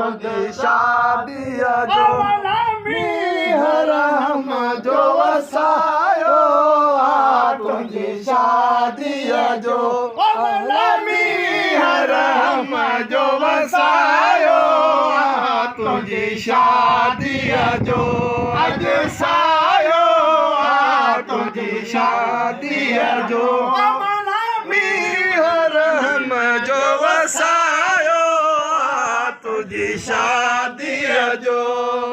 तुंहिंजी शादीअ जो मींहं रहम जो वसायो आ तुंहिंजी शादीअ जो मींहं रहम जो वसायो आ तुंहिंजी शादीअ जो अॼु सायो आ तुंहिंजी शादीअ जो मींहं रहम जो वसायो आ तुंहिंजी शादीअ जो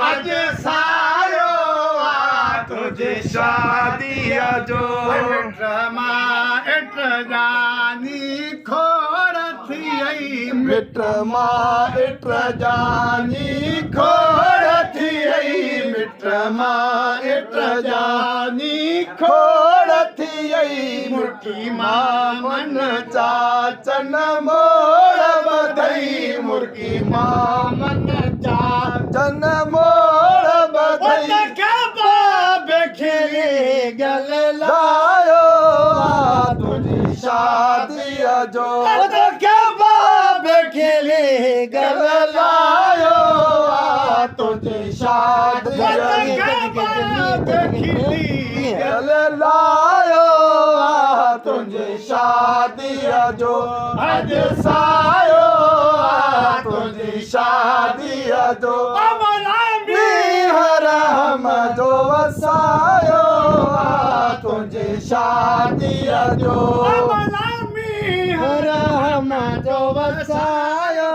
अॼु सायो आ तुंहिंजी शादीअ जो इट मां इट जानी खोड़ थी आई मिट मां इट जानी खोड़ थी आई मिट मां इट जानी खोड़ थी आई मुर्गी मां मन चाचन मोड़ बधई मुर्गी मां मन चाचन मोड़ बधई खेले गल लायो आ तुंहिंजी शादीअ जो क्या बाब खेले गल लायो आ तुंहिंजी शादीअ गल लायो आ तुंहिंजी शादीअ जो अॼु सायो आ तुंहिंजी शादीअ जो मींहं रहम जो वसायो आ तुंहिंजी शादीअ जो मींहं रहम जो वसायो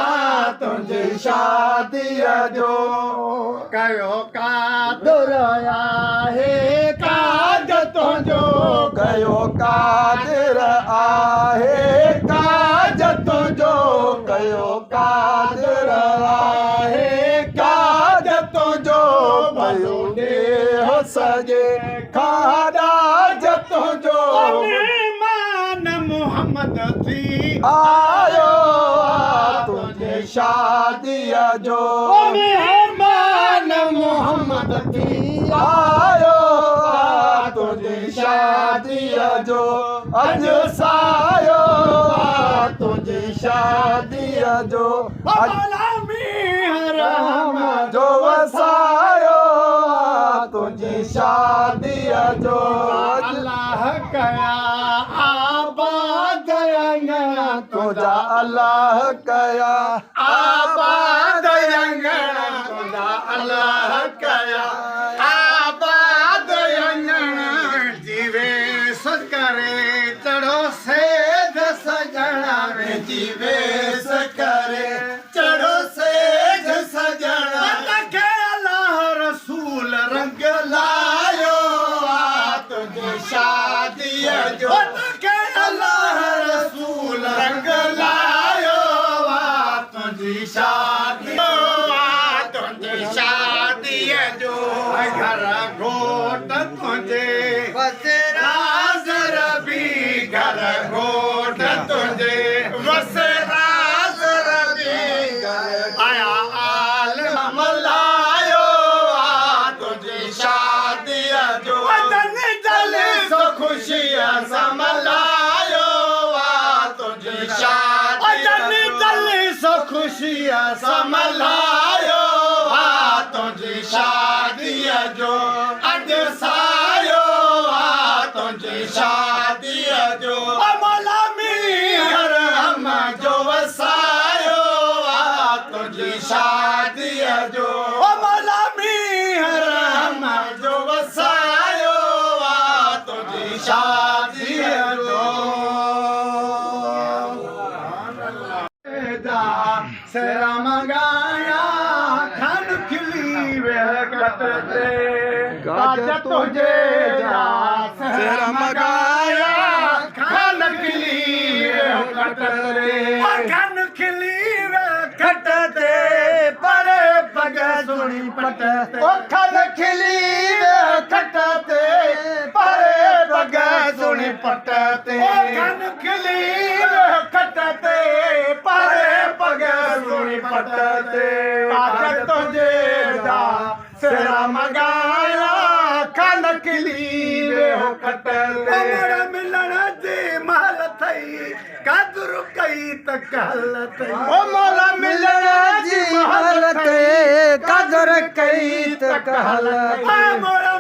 आ तुंहिंजी शादीअ जो कयो कादुर आहे काज तुंहिंजो कयो कादिर आहे काज तुंहिंजो कयो कादिर आहे काज तुंहिंजो भयो ॾेह सॼे खाराज तुंहिंजो मेहमान मोहम्मद थी आयो आ तुंहिंजी शादीअ जो मेहमान मोहम्मद थी आयो आ तुंहिंजी शादीअ जो अॼु सायो आ तुंहिंजी शादीअ जो मींहं रहम जो वसायो आ तुंहिंजी शादीअ जो अल्लाह कया आबाद अंगणा तुंहिंजा अल्लाह कया आबाद अंगणा तुंहिंजा अल्लाह कया आबाद अंगणा जीवे करे चढ़ो सेज सजणा में जीवे करे चढ़ो सेज सजणा के अल्लाह रसूल रंग लायो आ तुंहिंजी शादीअ जो के अल्लाह रसूल रंग लायो आ तुंहिंजी शादीअ आ तुंहिंजी शादीअ जो घर घोट तुंहिंजे वसे राज़ रबी घर घोट तुंहिंजे वसे राज़ रबी आया आलम लायो आ तुंहिंजी शादीअ जो जल सो ख़ुशीअ सां मल्हायो आ तुंहिंजी शादीअ जल सो ख़ुशीअ सां मल्हायो आ तुंहिंजी शादीअ जो अॼु सायो आ तुंहिंजी शादीअ जो मौला मींहं रहम जो वसायो आ तुंहिंजी शादीअ जो मौला मींहं रहम जो वसायो आ तुंहिंजी शादीअ जो सेरा मंगाया खन खिली वे कटते काज तुझे जा सेरा मंगाया खन खिली वे कटते खन खिली वे कटते परे पग सुनी पटते ओ खन खिली वे कटते परे पग सुनी पटते ओ खन खिली वे कटते परे पग सुनी पटते काज तुझे जा सेरा मंगाया खन खिली वे कटते मिलण जी महल थई कदुर कई त कहल थई ओ मौला मिलण जी कदर कई त कहल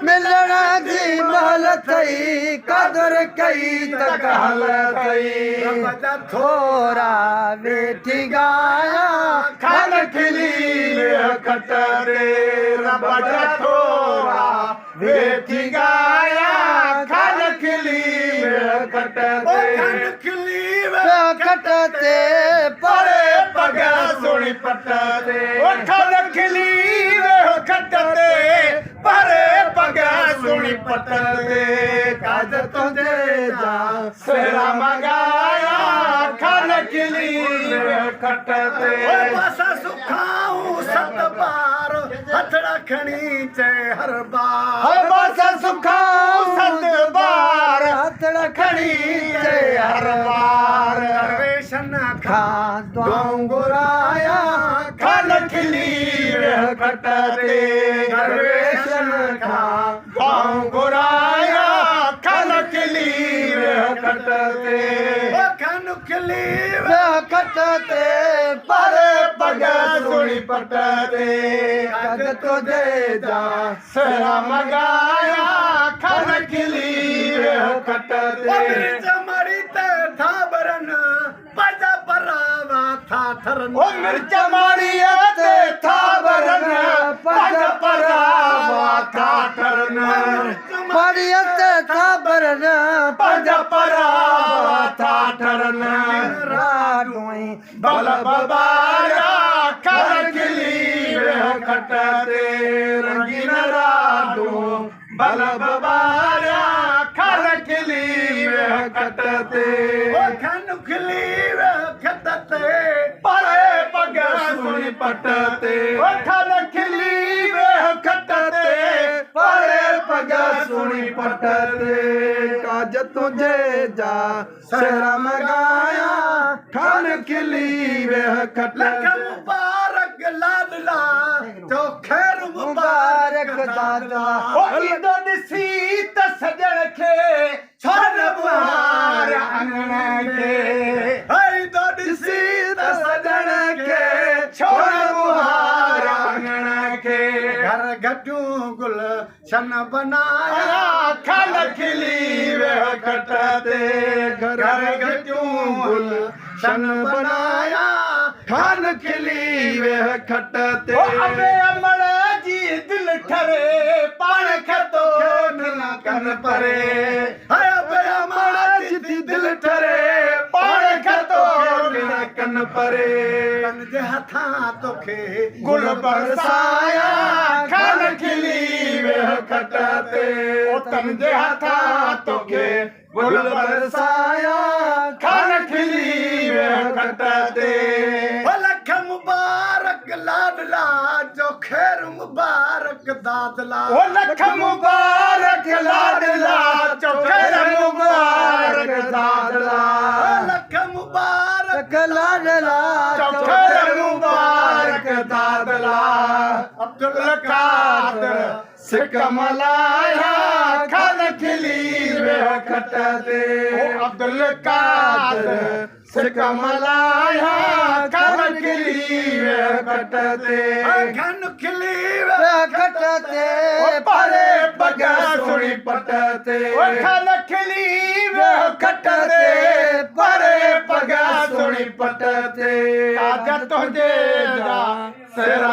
मिलण जी महल थई कदर कई त कहल थई थोरा वेठी गाया खन खिली खट ते रब जा थोरा वेठी गाया खन खिली खट खट ते परे पग सुणी पट ते खन खिली खट ते परे पग सुणी पट ते काज तुझे जा सेरा मगाया खन खिली खट ते बस सुखाऊं सत बार हथड़ा खणी चे हर बार बस सुखाऊं सत बार हथड़ा खणी चे हर बार दरवेशन खां दोंगुराया खन खिली खट ते दरवेशन खां दोंगुराया खन खिली खट ते खन खिली खट ते परे पग सुणी पट ते कद तुझे जा सेरा मगाया खन खिली खट ते मरी ते थाबरन पज परावा था थरन ओ मिर्च मारी ते थाबरन पज परावा था थरन मरियत थाबरन पज परावा था थरन राडोई बल बबाया खन खिली खट ते रंगीन राडो बल बबाया खन खिली खट ते खन खिली खट ते परे पग सुणी पट ते खन खिली खट ते परे पग सुणी पट ते काज तुझे जा सेरा मगाया खन खिली खट लख मुबारक लाडला तो खैर मुबारक दादा ओ ईंदो ॾिसी त सजण खे छन बुहार अंगण खे ईंदो ॾिसी त सजण खे छन बुहार अंगण खे घर गॾियूं गुल शन बनाया खन खिली खट ते घर गॾियूं गुल शन बनाया खन खिली खट ते अबे अमड़ जी दिल ठरे पाण खे तो न कन परे हाय अबे अमड़ जी दिल ठरे पाण खे तो न कन परे कन जे हथां तोखे गुल बरसाया खन खिली खट ते ओ तन जे हथां तोखे गुल बरसाया खन खिली खट ते लख मुबारक लाडला जो खैर मुबारक दादला ओ लख मुबारक लाडला जो खैर मुबारक दादला लख मुबारक लाडला जो खैर मुबारक दादला अब्दुल कादर सिक मलाया खन खिली खट ते अब्दुल कादर सिक मलाया खन खिली खट ते खन खिली खट ते परे पग सुणी पट ते खन खिली खट ते परे पग सुणी पट ते काज तुझे जा सिर